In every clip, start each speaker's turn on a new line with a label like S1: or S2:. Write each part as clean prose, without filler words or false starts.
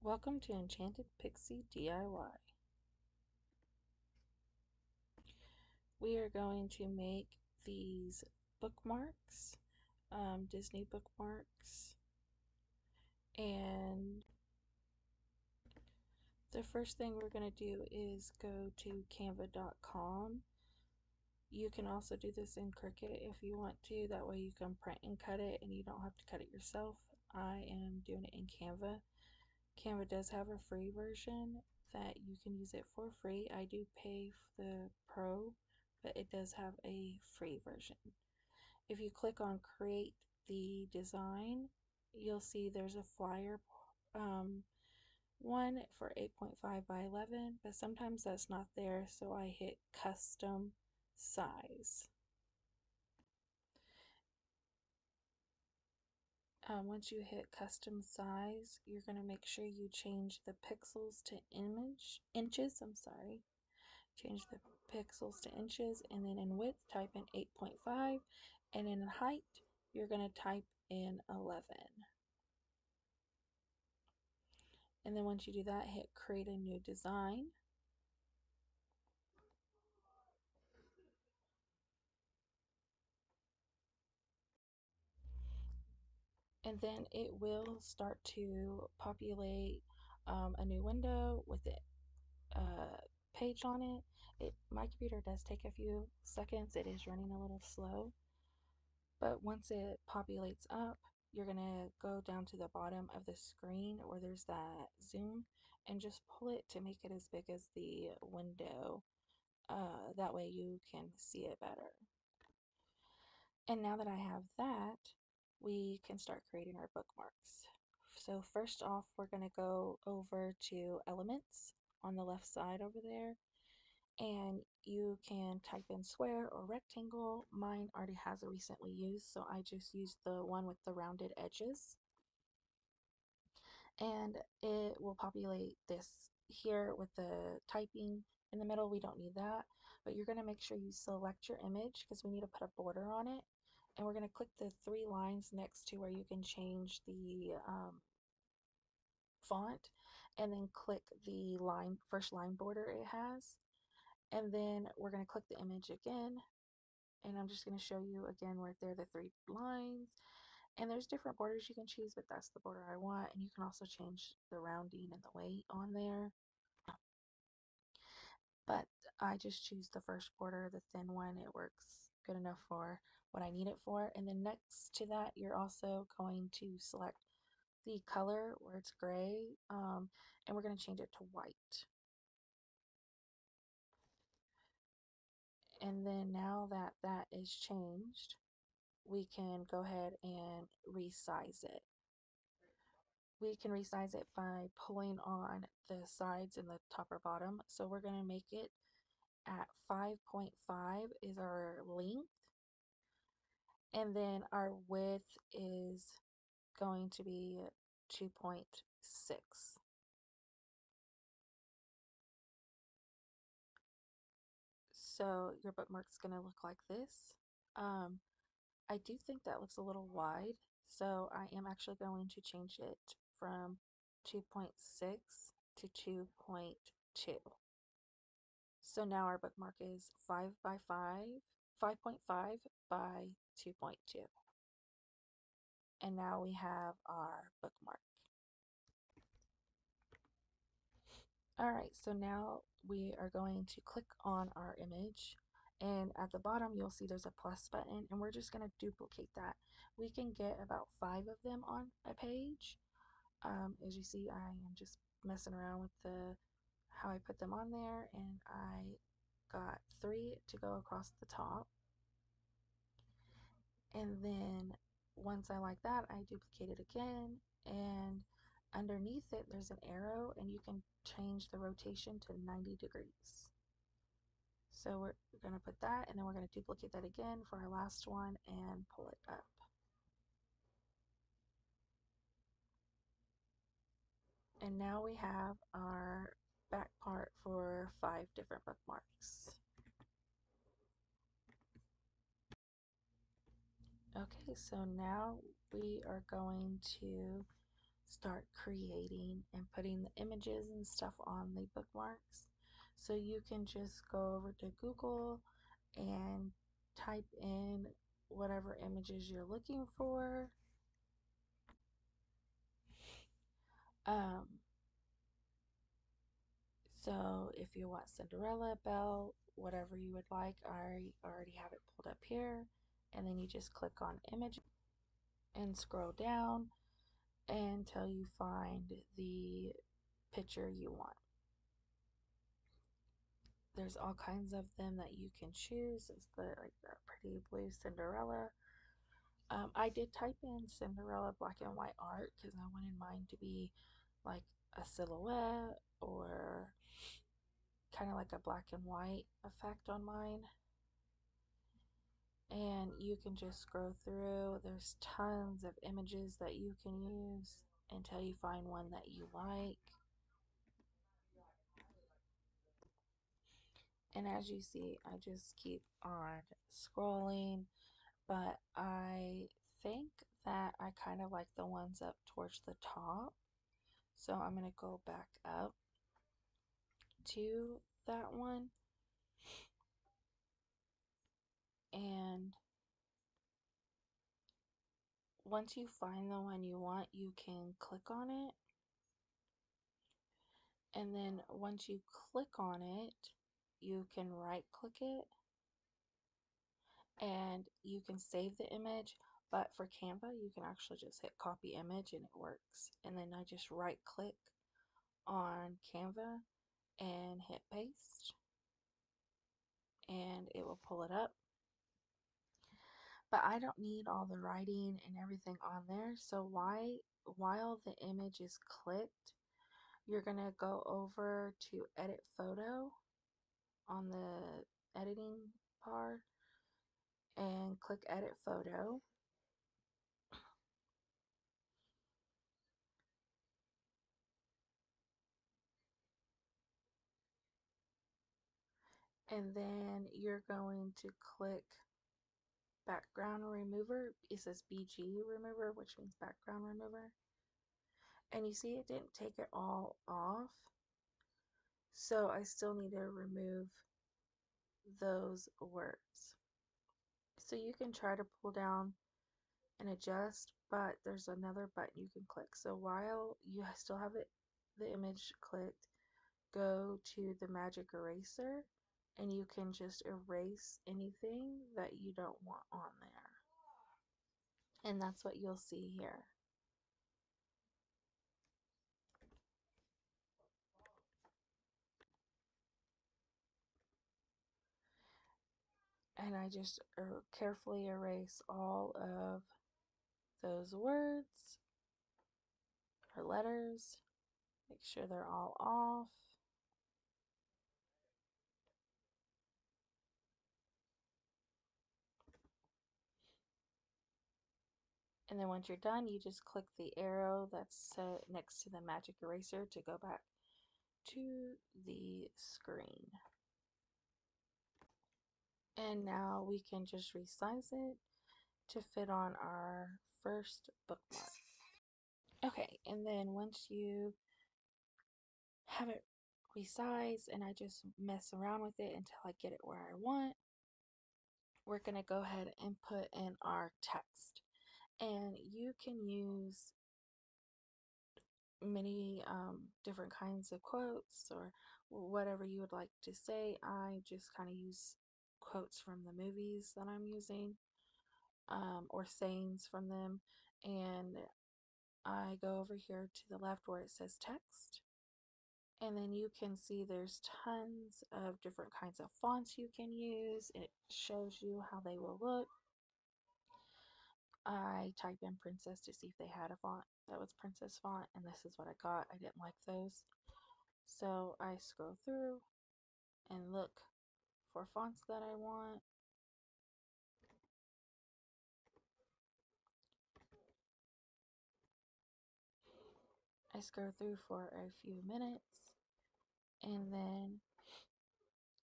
S1: Welcome to Enchanted Pixie DIY. We are going to make these bookmarks, Disney bookmarks, and the first thing we're going to do is go to canva.com. You can also do this in Cricut if you want to, that way you can print and cut it and you don't have to cut it yourself. I am doing it in Canva. Canva does have a free version that you can use it for free. I do pay for the pro, but it does have a free version. If you click on create the design, you'll see there's a flyer one for 8.5 by 11, but sometimes that's not there, so I hit custom size. Once you hit custom size, you're going to make sure you change the pixels to inches, change the pixels to inches, and then in width type in 8.5, and in height you're going to type in 11. And then once you do that, hit create a new design. And then it will start to populate a new window with the page on it. My computer does take a few seconds. It is running a little slow. But once it populates up, you're going to go down to the bottom of the screen where there's that zoom and just pull it to make it as big as the window. That way you can see it better. And now that I have that, we can start creating our bookmarks. So first off, we're going to go over to elements on the left side over there, and you can type in square or rectangle. Mine already has a recently used, so I just used the one with the rounded edges. And it will populate this here with the typing in the middle. We don't need that, but you're going to make sure you select your image because we need to put a border on it. And we're going to click the three lines next to where you can change the font, and then click the first line border it has. And then we're going to click the image again, and I'm just going to show you again right there the three lines. And there's different borders you can choose, but that's the border I want. And you can also change the rounding and the weight on there. But I just choose the first border, the thin one. It works good enough for what I need it for. And then next to that, you're also going to select the color where it's gray, and we're going to change it to white. And then now that that is changed, we can go ahead and resize it. We can resize it by pulling on the sides and the top or bottom. So we're going to make it at 5.5 is our length, and then our width is going to be 2.6. So your bookmark's going to look like this. I do think that looks a little wide, so I am actually going to change it from 2.6 to 2.2. So now our bookmark is 5.5 by 2.2. And now we have our bookmark. Alright, so now we are going to click on our image, and at the bottom you'll see there's a plus button, and we're just going to duplicate that. We can get about 5 of them on a page. As you see, I am just messing around with how I put them on there, and I got 3 to go across the top. And then once I like that, I duplicate it again, and underneath it there's an arrow, and you can change the rotation to 90 degrees. So we're going to put that, and then we're going to duplicate that again for our last one and pull it up. And now we have our back part for 5 different bookmarks. Okay, so now we are going to start creating and putting the images and stuff on the bookmarks. So you can just go over to Google and type in whatever images you're looking for. Um, so if you want Cinderella, Belle, whatever you would like, I already have it pulled up here. And then you just click on image and scroll down until you find the picture you want. There's all kinds of them that you can choose. It's like that pretty blue Cinderella. I did type in Cinderella black and white art because I wanted mine to be like a silhouette or kind of like a black and white effect on mine. And you can just scroll through. There's tons of images that you can use until you find one that you like. And as you see, I just keep on scrolling, but I think that I kind of like the ones up towards the top. So I'm going to go back up to that one. And once you find the one you want, you can click on it. And then once you click on it, you can right click it and you can save the image. But for Canva, you can actually just hit copy image and it works. And then I just right click on Canva and hit paste and it will pull it up. But I don't need all the writing and everything on there. So while the image is clicked, you're going to go over to edit photo on the editing bar and click edit photo. And then you're going to click background remover. It says BG remover, which means background remover. And you see it didn't take it all off. So I still need to remove those words. So you can try to pull down and adjust, but there's another button you can click. So while you still have it, the image clicked, go to the magic eraser and you can just erase anything that you don't want on there. And that's what you'll see here. And I just carefully erase all of those words or letters. Make sure they're all off. And then once you're done, you just click the arrow that's next to the magic eraser to go back to the screen. And now we can just resize it to fit on our first bookmark. Okay, and then once you have it resized and I just mess around with it until I get it where I want, we're going to go ahead and put in our text. And you can use many different kinds of quotes or whatever you would like to say. I just kind of use quotes from the movies that I'm using or sayings from them. And I go over here to the left where it says text. And then you can see there's tons of different kinds of fonts you can use. It shows you how they will look. I type in princess to see if they had a font that was princess font, and this is what I got. I didn't like those. So I scroll through and look for fonts that I want. I scroll through for a few minutes and then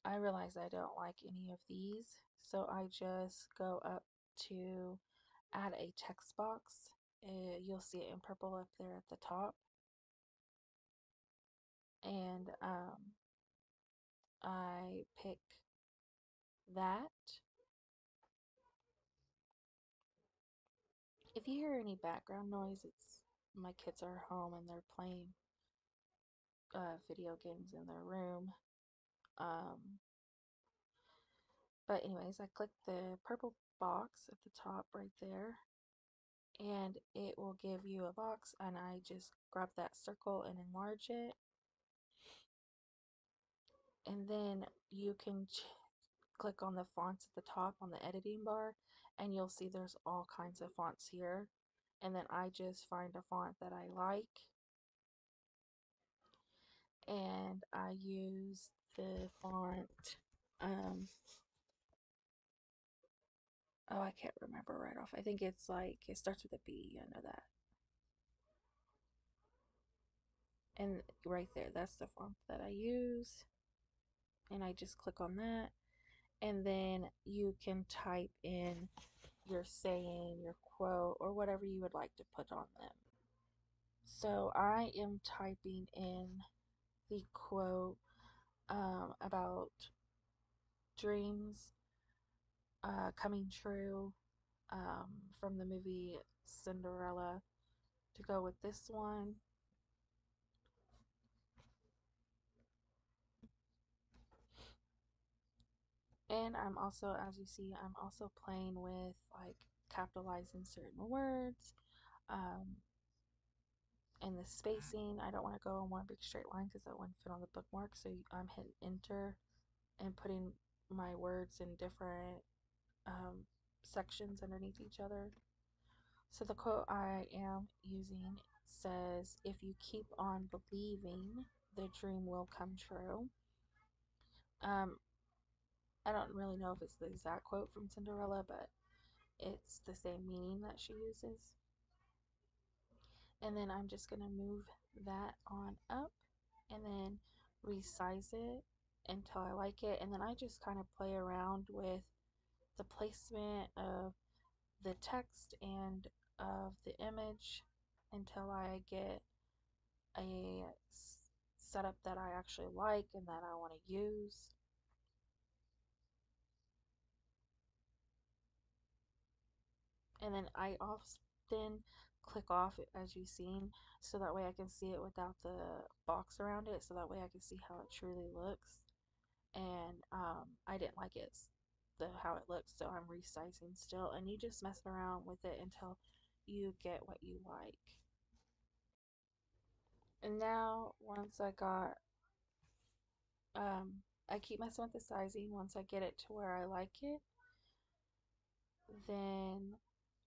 S1: I realize I don't like any of these. So I just go up to add a text box you'll see it in purple up there at the top. And I pick that. If you hear any background noise, it's my kids are home and they're playing video games in their room. But anyways, I click the purple box at the top right there, and it will give you a box, and I just grab that circle and enlarge it. And then you can click on the fonts at the top on the editing bar, and you'll see there's all kinds of fonts here. And then I just find a font that I like, and I use the font, oh, I can't remember right off. I think it's like, it starts with a B, I know that. And right there, that's the font that I use. And I just click on that. And then you can type in your saying, your quote, or whatever you would like to put on them. So I am typing in the quote about dreams coming true from the movie Cinderella to go with this one. And I'm also, as you see, I'm also playing with like capitalizing certain words and the spacing. I don't want to go on one big straight line because that wouldn't fit on the bookmark. So I'm hitting enter and putting my words in different sections underneath each other. So the quote I am using says, "If you keep on believing, the dream will come true." Um, I don't really know if it's the exact quote from Cinderella, but it's the same meaning that she uses. And then I'm just going to move that on up and then resize it until I like it. And then I just kind of play around with the placement of the text and of the image until I get a setup that I actually like and that I want to use. And then I often click off, as you've seen, so that way I can see it without the box around it, so that way I can see how it truly looks. And I didn't like it, how it looks, so I'm resizing still, and you just mess around with it until you get what you like. And now once I keep messing with the sizing. Once I get it to where I like it, then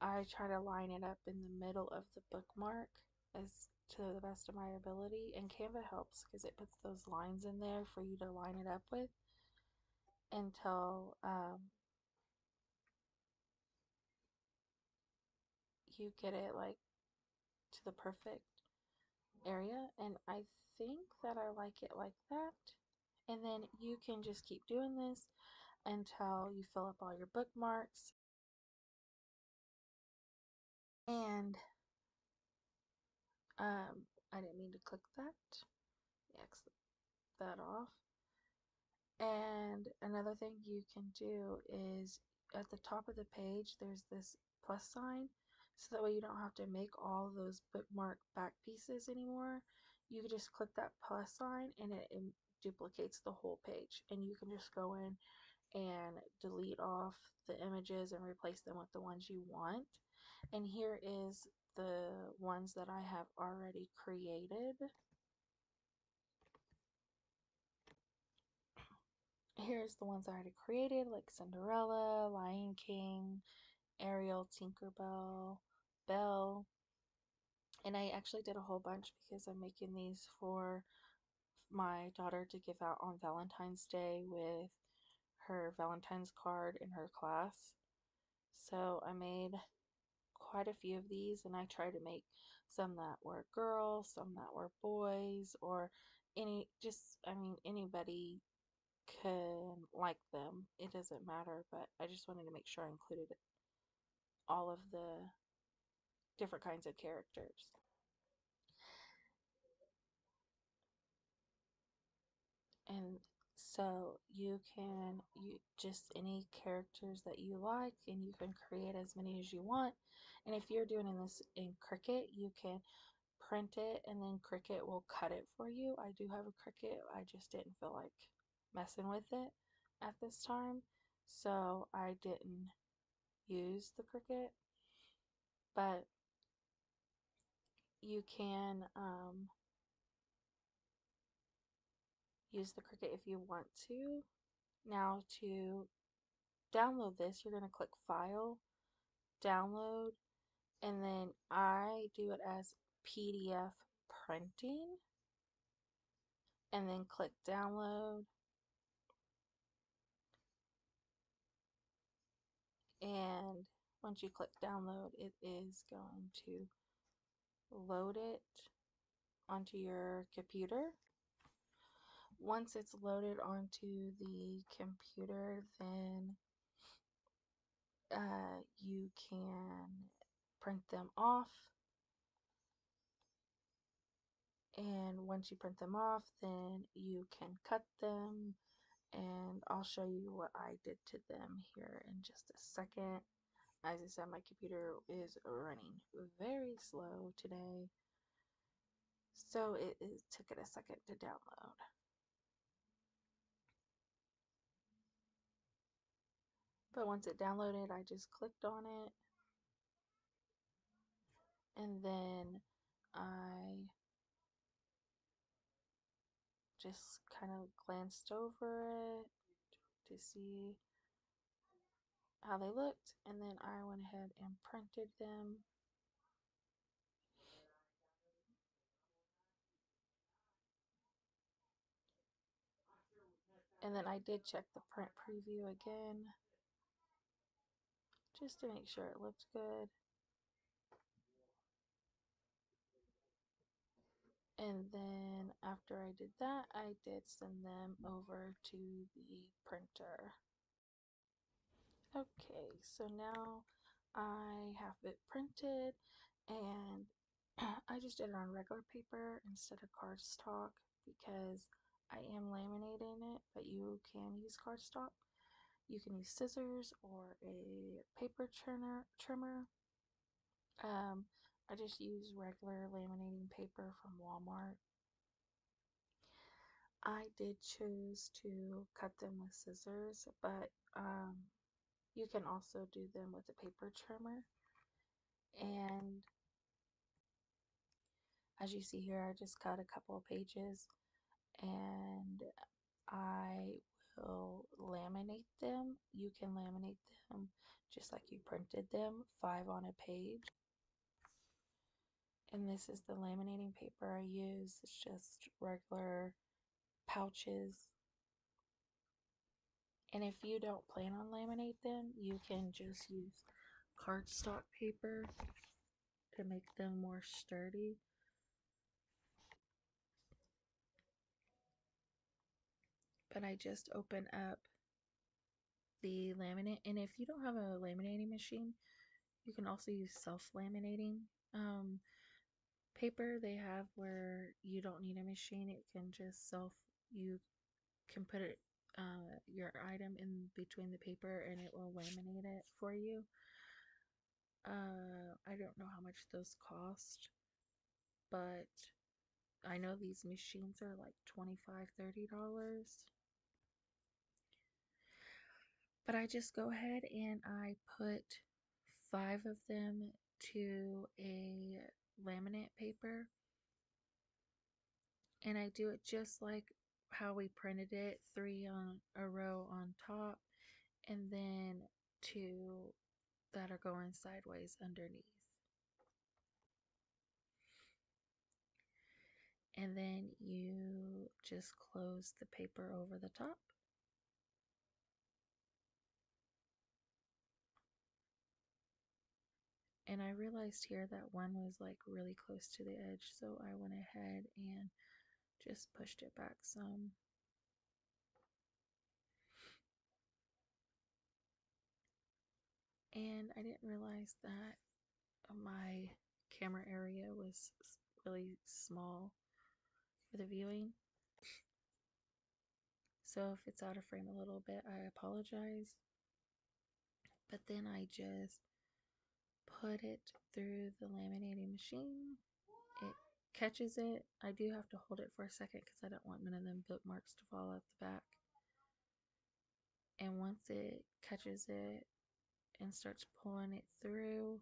S1: I try to line it up in the middle of the bookmark as to the best of my ability. And Canva helps because it puts those lines in there for you to line it up with until you get it like to the perfect area. And I think that I like it like that. And then you can just keep doing this until you fill up all your bookmarks. And I didn't mean to click that. Exit that off. And another thing you can do is at the top of the page, there's this plus sign. So that way you don't have to make all those bookmark back pieces anymore. You can just click that plus sign and it duplicates the whole page. And you can just go in and delete off the images and replace them with the ones you want. And here is the ones that I have already created. Here's the ones I already created, like Cinderella, Lion King, Ariel, Tinkerbell, Belle. And I actually did a whole bunch because I'm making these for my daughter to give out on Valentine's Day with her Valentine's card in her class. So I made quite a few of these, and I try to make some that were girls, some that were boys, or anybody can like them. It doesn't matter, but I just wanted to make sure I included all of the different kinds of characters. And so you can just any characters that you like, and you can create as many as you want. And if you're doing this in Cricut, you can print it and then Cricut will cut it for you. I do have a Cricut, I just didn't feel like messing with it at this time, so I didn't use the Cricut. But you can use the Cricut if you want to. Now, to download this, you're going to click File, Download, and then I do it as PDF printing, and then click Download. And once you click Download, it is going to load it onto your computer. Once it's loaded onto the computer, then you can print them off. And once you print them off, then you can cut them, and I'll show you what I did to them here in just a second. As I said, my computer is running very slow today, so it took it a second to download. But once it downloaded, I just clicked on it, and then I just kind of glanced over it to see how they looked, and then I went ahead and printed them. And then I did check the print preview again just to make sure it looked good. And then after I did that, I did send them over to the printer. Okay, so now I have it printed, and I just did it on regular paper instead of cardstock because I am laminating it, but you can use cardstock. You can use scissors or a paper trimmer. I just use regular laminating paper from Walmart. I did choose to cut them with scissors, but you can also do them with a paper trimmer. And as you see here, I just cut a couple of pages, and I will laminate them. You can laminate them just like you printed them, 5 on a page. And this is the laminating paper I use. It's just regular pouches. And if you don't plan on laminate them, you can just use cardstock paper to make them more sturdy. But I just open up the laminate, and if you don't have a laminating machine, you can also use self-laminating paper they have where you don't need a machine. It can just you can put it your item in between the paper and it will laminate it for you. I don't know how much those cost, but I know these machines are like $25-$30. But I just go ahead and I put 5 of them to a laminate paper, and I do it just like how we printed it, 3 on a row on top, and then 2 that are going sideways underneath. And then you just close the paper over the top. And I realized here that one was like really close to the edge, so I went ahead and just pushed it back some. And I didn't realize that my camera area was really small for the viewing. So if it's out of frame a little bit, I apologize. But then I just put it through the laminating machine. It catches it. I do have to hold it for a second because I don't want none of them bookmarks to fall out the back. And once it catches it and starts pulling it through,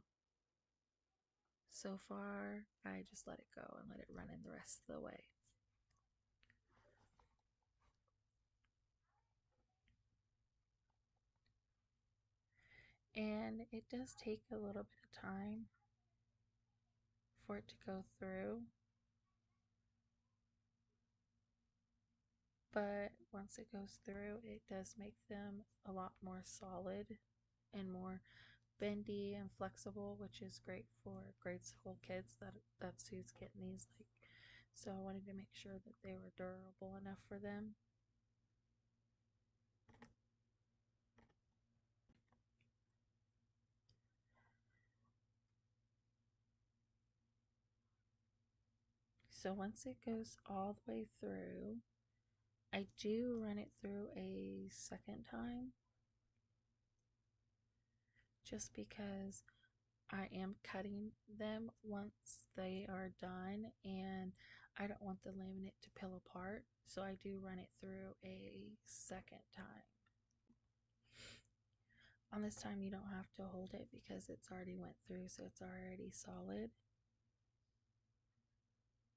S1: so far I just let it go and let it run in the rest of the way. And it does take a little bit of time for it to go through, but once it goes through, it does make them a lot more solid and more bendy and flexible, which is great for grade school kids. That's who's getting these. So I wanted to make sure that they were durable enough for them. So once it goes all the way through, I do run it through a second time, just because I am cutting them once they are done and I don't want the laminate to peel apart, so I do run it through a second time. On this time you don't have to hold it because it's already went through, so it's already solid.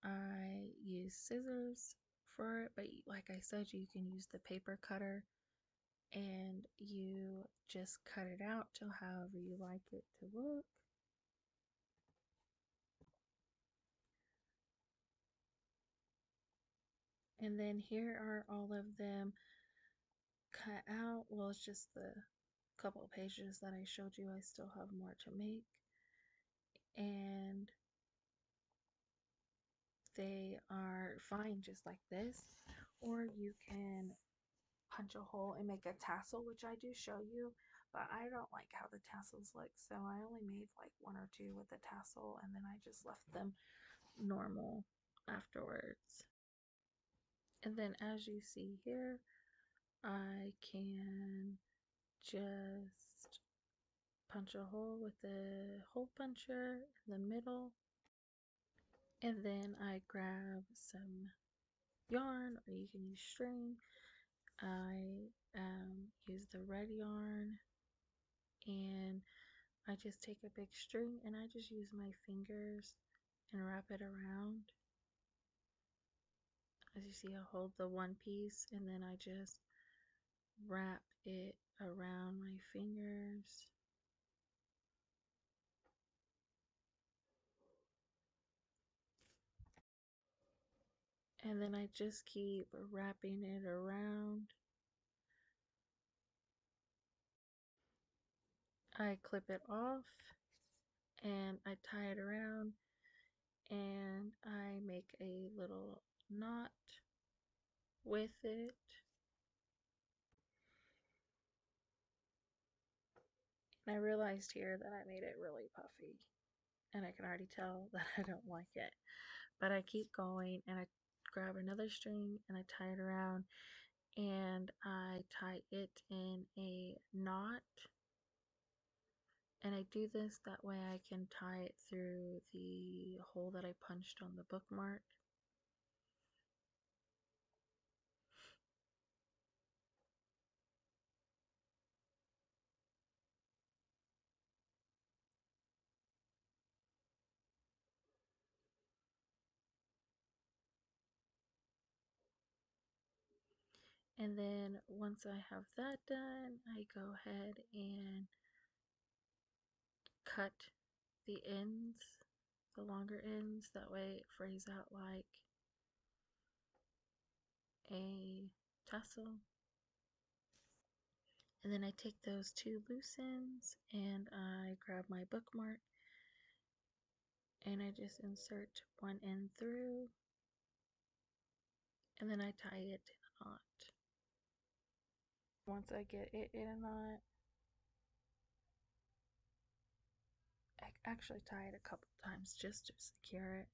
S1: I use scissors for it, but like I said, you can use the paper cutter and you just cut it out to however you like it to look. And then here are all of them cut out. Well, it's just the couple of pages that I showed you. I still have more to make. And they are fine just like this. Or you can punch a hole and make a tassel, which I do show you, but I don't like how the tassels look, so I only made like one or two with the tassel, and then I just left them normal afterwards. And then as you see here, I can just punch a hole with the hole puncher in the middle, and then I grab some yarn, or you can use string. I use the red yarn, and I just take a big string and I just use my fingers and wrap it around. As you see, I hold the one piece and then I just wrap it around my fingers. And then I just keep wrapping it around. I clip it off and I tie it around and I make a little knot with it. And I realized here that I made it really puffy, and I can already tell that I don't like it. But I keep going and I grab another string and I tie it around and I tie it in a knot. And I do this that way I can tie it through the hole that I punched on the bookmark. And then once I have that done, I go ahead and cut the ends, the longer ends, that way it frays out like a tassel. And then I take those two loose ends and I grab my bookmark and I just insert one end through and then I tie it in a knot. Once I get it in a knot, actually tie it a couple times just to secure it.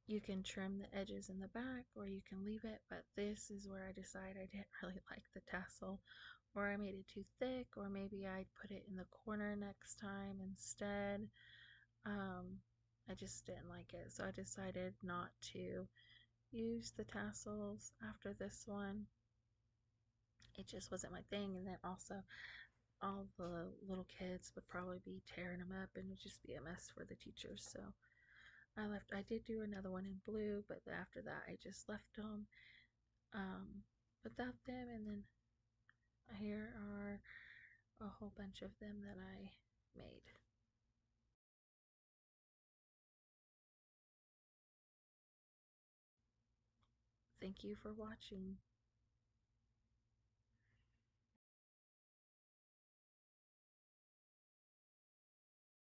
S1: You can trim the edges in the back or you can leave it, but this is where I decided I didn't really like the tassel, or I made it too thick, or maybe I'd put it in the corner next time instead. I just didn't like it, so I decided not to use the tassels after this one. It just wasn't my thing, and then also all the little kids would probably be tearing them up and it would just be a mess for the teachers. So I did do another one in blue, but after that I just left them without them. And then here are a whole bunch of them that I made. Thank you for watching.